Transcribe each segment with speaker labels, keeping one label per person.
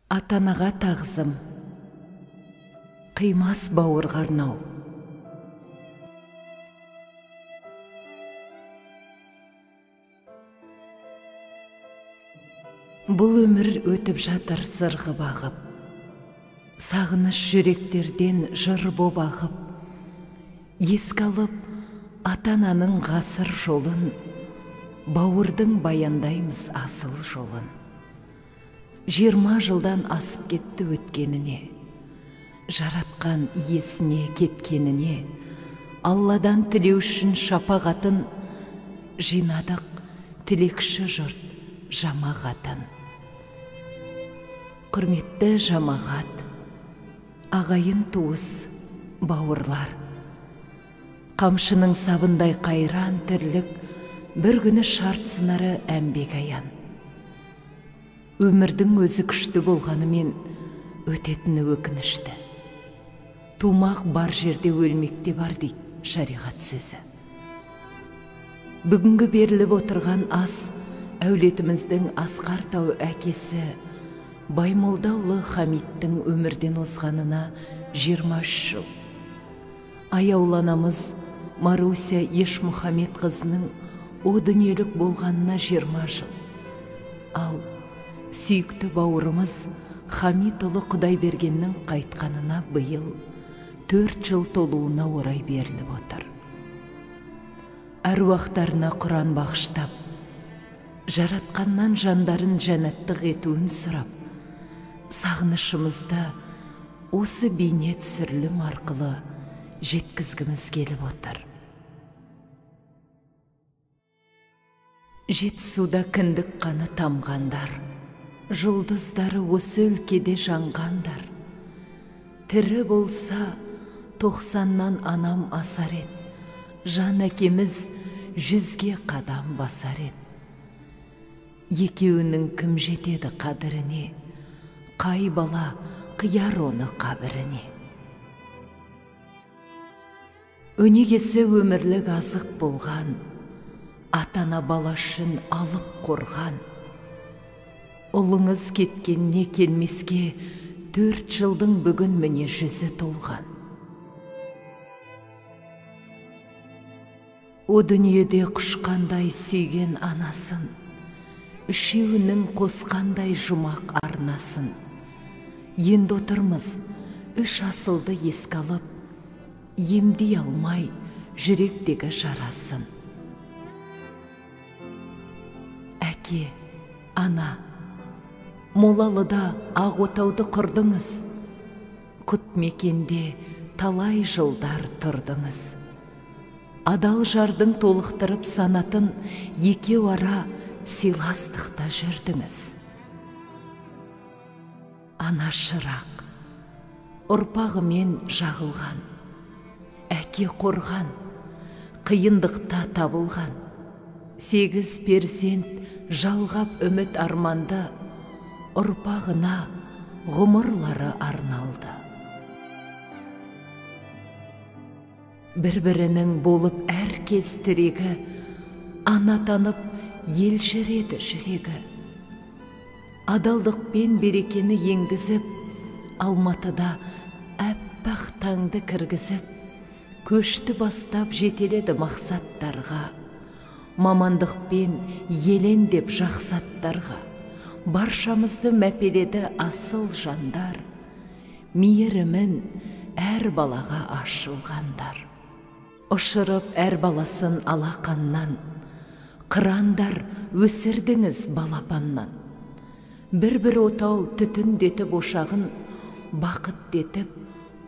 Speaker 1: Атанаға тағзым, қимас бауырға арнау. Бұл өмір өтіп жатыр зырғы бағып, сағыныш жүректерден жыр боп ағып, еске алып ата-ананың ғасыр жолын, бауырдың баяндаймыз асыл жолын. 20 жылдан асып кетті өткеніне, жаратқан иесіне кеткеніне, Алладан тілеу үшін шапағатын, жинадық тілекші жұрт жамағатын. Құрметті жамағат, ағайын туыс, бауырлар, қамшының сабындай қайран тірлік, бір күні шарт сынары әмбек аян. Өмірдің өзі күшті болғанымен өтетіні өкінішті. Тумақ бар жерде өлмекте бар дейді шариғат сөзі. Бүгінгі беріліп отырған ас әулетіміздің Асқар Тау әкесі Баймолдаұлы Хамиттің өмірден озғанына 23 жыл. Аяуланамыз Маруся Ешмұхамед қызының о дүниелік болғанына 20 жыл. Ал сүйікті бауырымыз Хамитұлы Құдайбергеннің қайтқанына биыл 4 жыл толуына орай беріліп отыр. Әруақтарына Құран бағыштап, жаратқаннан жандарын жәннаттық етуін сұрап, сағынышымызды осы бейне түсірілім арқылы жеткізгіміз келіп отыр. Жетісуда кіндік қаны тамғандар, жұлдыздары осы өлкеде жанғандар. Тірі болса 90-нан анам асар ед, жан әкеміз 100-ге қадам басар ед. Екеуінің кім жетеді қадіріне, қай бала қияр оны қабіріне. Өнегесі өмірлік азық болған, атана бала үшін алып қорған. Ұлыңыз кеткенне келмеске 4 жылдың бүгін міне 100-і толған. О дүниеде құшқандай сүйген анасын, үшеуінің қосқандай жұмақ арнасын. Енді отырмыз 3 асылды еске алып, емдей алмай жүректегі жарасын. Әке, ана, Молалыда Ағотауды құрдыңыз, құт мекенде талай жылдар тұрдыңыз. Адал жардың толықтырып санатын екеу ара сыйластықта жүрдіңіз. Ана шырақ, ұрпағымен жағылған, әке қорған, қиындықта табылған. 8 перзент жалғап үміт арманды, ұрпағына ғұмырлары арналды. Бір-бірінің болып әркез тірегі, ана танып ел жүреді жүрегі. Адалдық пен берекені енгізіп, Алматыда әппақ таңды кіргізіп, көшті бастап жетеледі мақсаттарға. Мамандықпен елен деп жақсаттарға. Баршамызды мәпеледі асыл жандар, мейірімін әр балаға ашылғандар. Ұшырып әр баласын алақаннан, қырандар өсірдіңіз балапаннан. Бір-бір отау түтіндетіп ошағын, бақыт детіп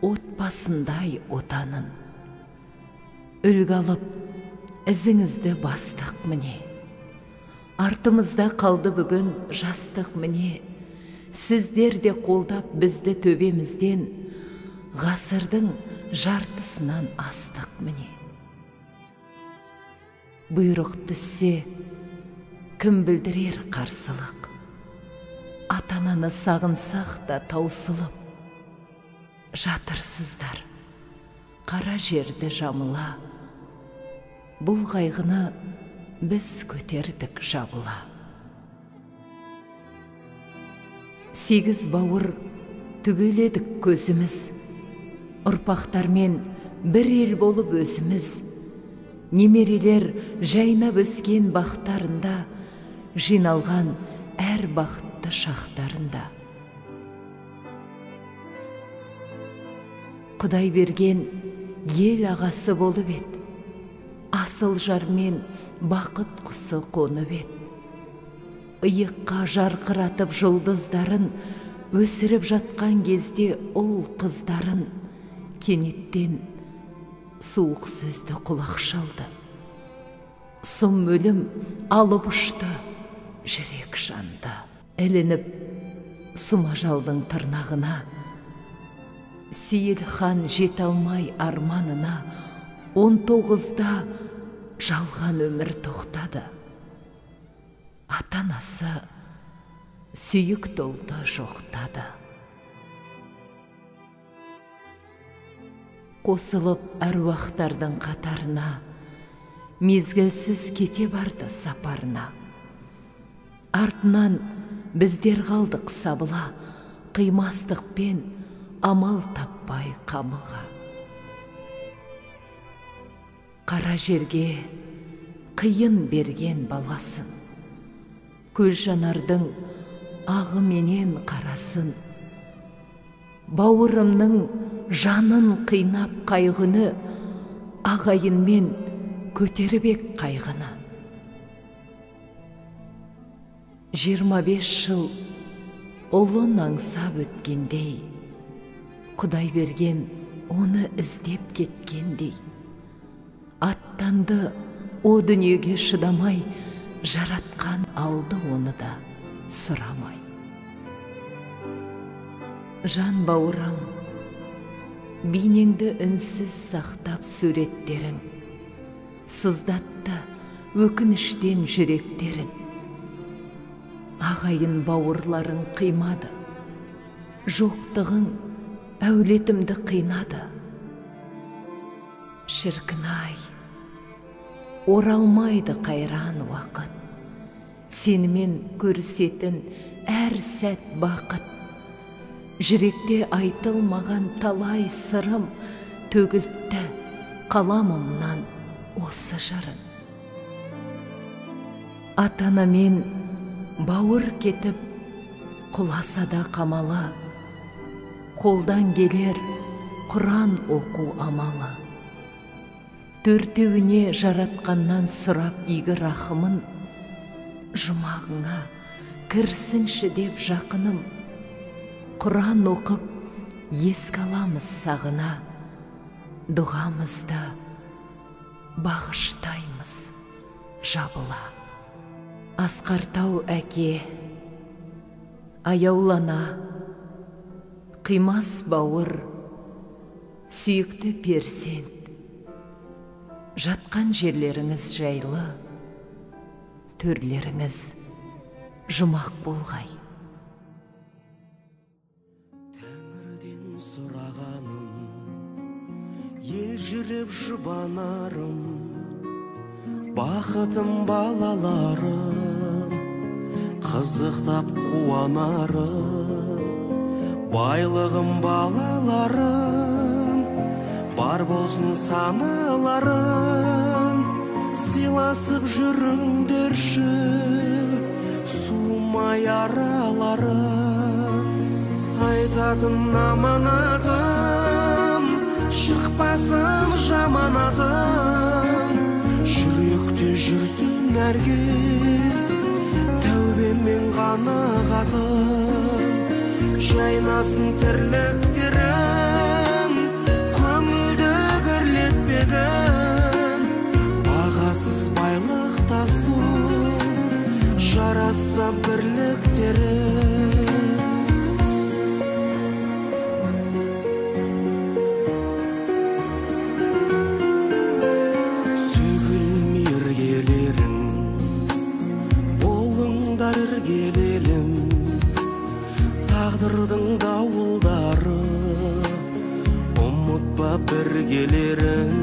Speaker 1: отбасындай отанын. Үлгі алып, ізіңізді бастық міне. Артымызда қалды бүгін жастық міне. Сіздер де қолдап бізді төбемізден, ғасырдың жартысынан астық міне. Бұйрық түссе, кім білдірер қарсылық? Ата-ананы сағынсақ та таусылып, жатырсыздар, қара жерді жамыла. Бұл қайғыны біз көтердік жабыла. Сегіз бауыр түгеледік көзіміз, ұрпақтармен бір ел болып өзіміз. Немерелер жайнап өскен бақтарында, жиналған әр бақытты шақтарында. Құдай берген ел ағасы болып ет, асыл жармен бақыт құсы қонып ет. Иыққа жарқыратып жұлдыздарын өсіріп жатқан кезде ұл қыздарын, кенеттен суық сөзді құлақ шалды. Сұм өлім алып ұшты, жүрек жанды. Ілініп сұмажалдың тырнағына, Сейіл хан жете алмай арманына, 19-да жалған өмір тоқтады. Ата-анасы сүйік толды жоқтады. Қосылып әруақтардың қатарына, мезгілсіз кете барды сапарына. Артынан біздер қалдық сабыла, қимастықпен амал таппай қамыға. Қара жерге қиын берген баласын, көз жанардың ағы менен қарасын. Бауырымның жанын қинап қайғыны, ағайынмен көтеріп ек қайғыны. 25 жыл ұлын аңсап өткендей, Құдай берген оны іздеп кеткендей. Аттанды о дүниеге шыдамай, жаратқан алды оны да сұрамай. Жан бауырым, бейнеңді үнсіз сақтап суреттерің, сыздатты өкініштен жүректерін. Ағайын бауырларың қимады, жоқтығың әулетімді қинады. Шіркін-ай, оралмайды қайран уақыт, сенімен көрісетін әр сәт бақыт. Жүректе айтылмаған талай сырым, төгілтті қаламымнан осы жырын. Ата-анамен бауыр кетіп, құласа да қамалы, қолдан келер Құран оқу амалы. Төртеуіне жаратқаннан сұрап игі рахымын, жұмағыңа кірсінші деп жақыным. Құран оқып еске аламыз сағына, дұғамызды бағыштаймыз жабыла. Асқартау әке, аяулана, қимас бауыр, сүйікті перзент. Жатқан жерлеріңіз жайлы, төрлеріңіз жұмақ болғай.
Speaker 2: Тәңірден сұрағаным, ел жүріп жұбанарым, бақытым балаларым, қызықтап қуанарым, байлығым балаларым, бар болсын саналарым. Сыйласып жүріңдерші, суымай араларым. Айтатын аманатым, шықпасын жаманатым. Жүректе жүрсін әркез, тәубемен қанағатым. Жайнасын тірліктерім, көңілді кірлетпегін. Бағасыз байлықтасу, жараса бірліктерім. Сөгілмей іргелерін, болыңдар іргелелім. Тағдырдың дауылдары, ұмытпа біргелерін.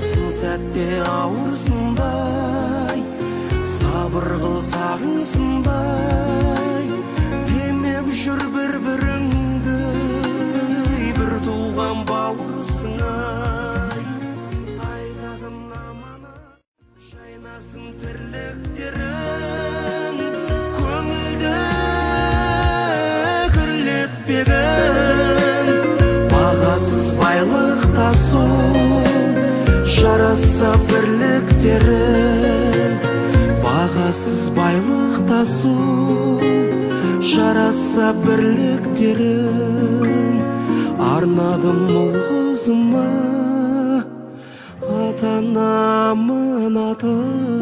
Speaker 2: Сын сәтте ауырсындай, сабыр қыл сағынсындай. сол, жараса бірліктерің, бағасыз байлықта сол, жараса бірліктерің. Арнадым ұл қызыма ата-анамын атын.